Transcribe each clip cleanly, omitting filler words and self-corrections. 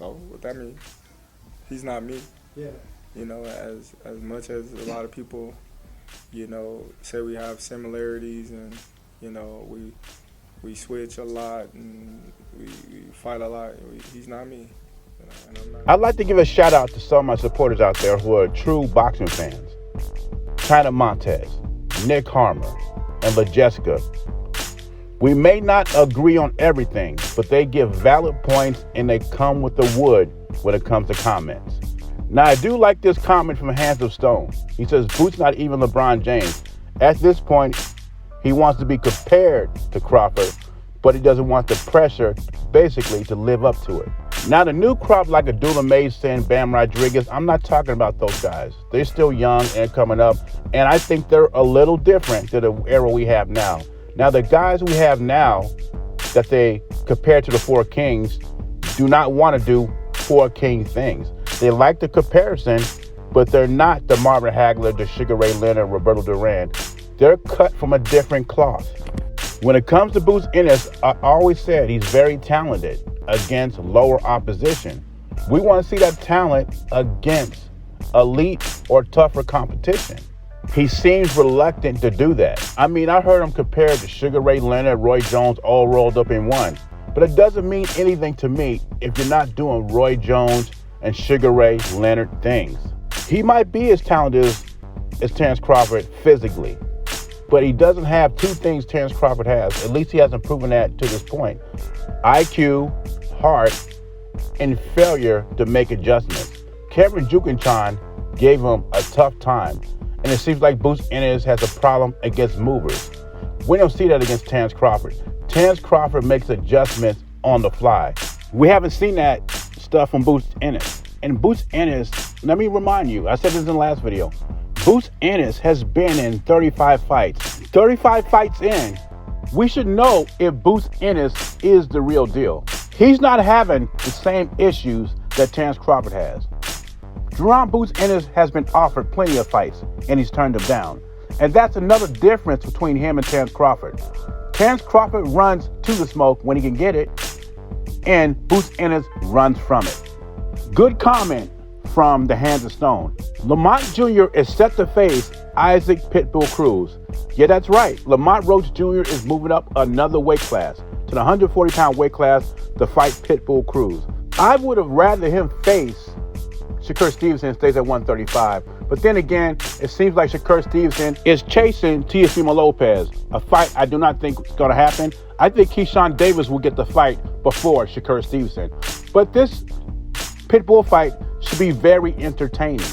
So what that means, he's not me. Yeah. You know, as much as a lot of people, you know, say we have similarities and, you know, we switch a lot and we fight a lot. He's not me. You know, and I'm not. I'd like to give a shout out to some of my supporters out there who are true boxing fans. China Montez, Nick Harmer, and La Jessica. We may not agree on everything, but they give valid points and they come with the wood when it comes to comments. Now, I do like this comment from Hands of Stone. He says, Boots not even LeBron James. At this point, he wants to be compared to Crawford, but he doesn't want the pressure, basically, to live up to it. Now, the new crop like Abdullah Mason, Bam Rodriguez, I'm not talking about those guys. They're still young and coming up, and I think they're a little different to the era we have now. Now, the guys we have now that they compare to the Four Kings do not want to do Four King things. They like the comparison, but they're not the Marvin Hagler, the Sugar Ray Leonard, Roberto Duran. They're cut from a different cloth. When it comes to Boots Ennis, I always said he's very talented against lower opposition. We want to see that talent against elite or tougher competition. He seems reluctant to do that. I mean, I heard him compared to Sugar Ray Leonard, Roy Jones, all rolled up in one. But it doesn't mean anything to me if you're not doing Roy Jones and Sugar Ray Leonard things. He might be as talented as Terrence Crawford physically, but he doesn't have two things Terrence Crawford has. At least he hasn't proven that to this point. IQ, heart, and failure to make adjustments. Kevin Jukinchan gave him a tough time, and it seems like Boots Ennis has a problem against movers. We don't see that against Terrence Crawford. Terrence Crawford makes adjustments on the fly. We haven't seen that stuff from Boots Ennis. And Boots Ennis, let me remind you, I said this in the last video, Boots Ennis has been in 35 fights. 35 fights in, we should know if Boots Ennis is the real deal. He's not having the same issues that Terrence Crawford has. Jaron Boots Ennis has been offered plenty of fights, and he's turned them down. And that's another difference between him and Terrence Crawford. Terrence Crawford runs to the smoke when he can get it, and Boots Ennis runs from it. Good comment from the Hands of Stone. Lamont Jr. is set to face Isaac Pitbull Cruz. Yeah, that's right. Lamont Roach Jr. is moving up another weight class to the 140-pound weight class to fight Pitbull Cruz. I would have rather him face Shakur Stevenson, stays at 135. But then again, it seems like Shakur Stevenson is chasing Teofimo Lopez, a fight I do not think is going to happen. I think Keyshawn Davis will get the fight before Shakur Stevenson. But this Pitbull fight should be very entertaining.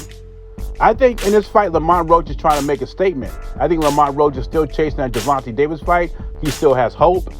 I think in this fight, Lamont Roach is trying to make a statement. I think Lamont Roach is still chasing that Gervonta Davis fight. He still has hope.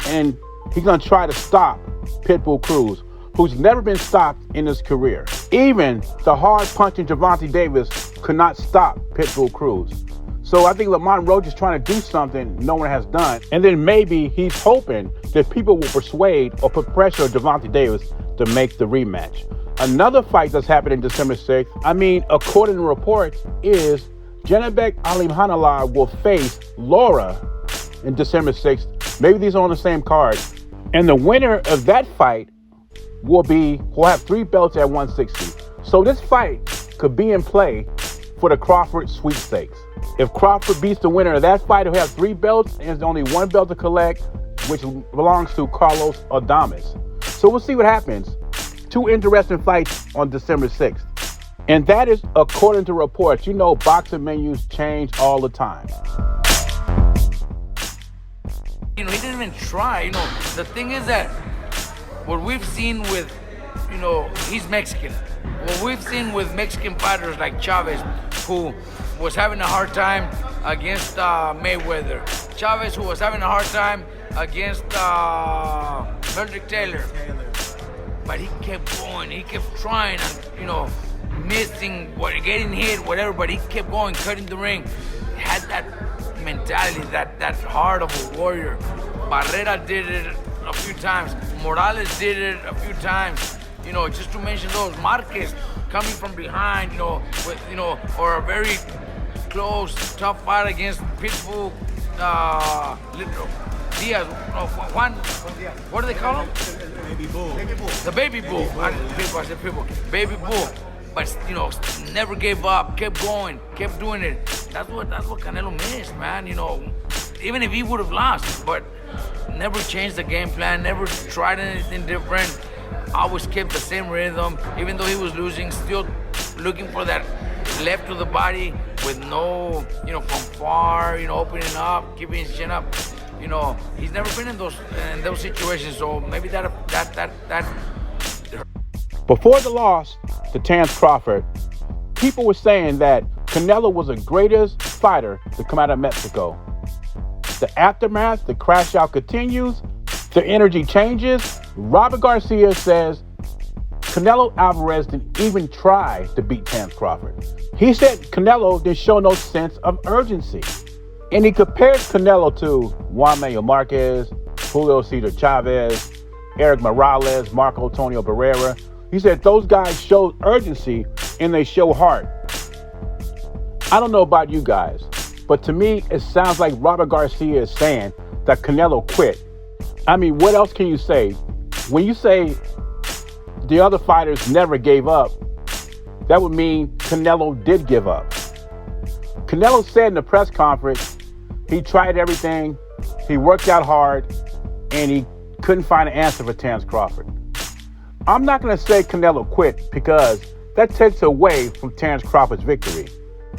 And he's going to try to stop Pitbull Cruz, who's never been stopped in his career. Even the hard-punching Gervonta Davis could not stop Pitbull Cruz. So I think Lamont Roach is trying to do something no one has done. And then maybe he's hoping that people will persuade or put pressure on Gervonta Davis to make the rematch. Another fight that's happening December 6th, according to reports, is Janabek Alimhanallah will face Laura in December 6th. Maybe these are on the same card. And the winner of that fight will have 3 belts at 160. So this fight could be in play for the Crawford sweepstakes. If Crawford beats the winner of that fight, he'll have 3 belts, and there's only 1 belt to collect, which belongs to Carlos Adames. So we'll see what happens. 2 interesting fights on December 6th. And that is according to reports. You know, boxing menus change all the time. He didn't even try. The thing is that what we've seen with, he's Mexican. What we've seen with Mexican fighters like Chavez, who was having a hard time against Mayweather. Chavez, who was having a hard time against Frederick Taylor. But he kept going, he kept trying, and, missing, getting hit, whatever, but he kept going, cutting the ring. He had that mentality, that heart of a warrior. Barrera did it a few times. Morales did it a few times. Just to mention those. Marquez coming from behind, or a very close, tough fight against Pitbull. Diaz, no, Juan, what do they call him? Baby Bull. The baby bull. I said people. Baby bull. But you know, never gave up, kept going, kept doing it. That's what Canelo missed, man. You know, even if he would have lost, but never changed the game plan, never tried anything different. Always kept the same rhythm, even though he was losing, still looking for that left to the body with no, you know, from far, you know, opening up, keeping his chin up. You know, he's never been in those situations, so maybe that. Before the loss to Terence Crawford, people were saying that Canelo was the greatest fighter to come out of Mexico. The aftermath, the crash out continues, the energy changes. Robert Garcia says Canelo Alvarez didn't even try to beat Terence Crawford. He said Canelo didn't show no sense of urgency. And he compares Canelo to Juan Manuel Marquez, Julio Cesar Chavez, Eric Morales, Marco Antonio Barrera. He said those guys showed urgency and they show heart. I don't know about you guys, but to me, it sounds like Robert Garcia is saying that Canelo quit. I mean, what else can you say? When you say the other fighters never gave up, that would mean Canelo did give up. Canelo said in the press conference, he tried everything, he worked out hard, and he couldn't find an answer for Terence Crawford. I'm not going to say Canelo quit because that takes away from Terence Crawford's victory.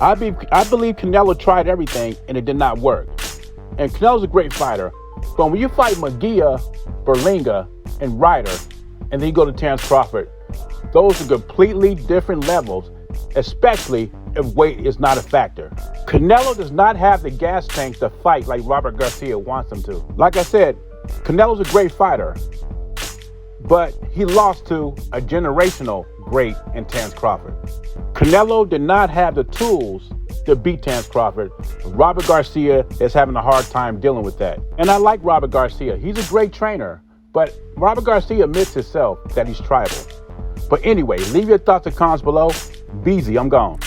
I believe Canelo tried everything and it did not work. And Canelo's a great fighter, but when you fight Magia, Berlinga, and Ryder, and then you go to Terence Crawford, those are completely different levels, especially if weight is not a factor. Canelo does not have the gas tank to fight like Robert Garcia wants him to. Like I said, Canelo's a great fighter, but he lost to a generational great in Terence Crawford. Canelo did not have the tools to beat Terence Crawford. Robert Garcia is having a hard time dealing with that. And I like Robert Garcia. He's a great trainer, but Robert Garcia admits himself that he's tribal. But anyway, leave your thoughts and comments below. Beezy, I'm gone.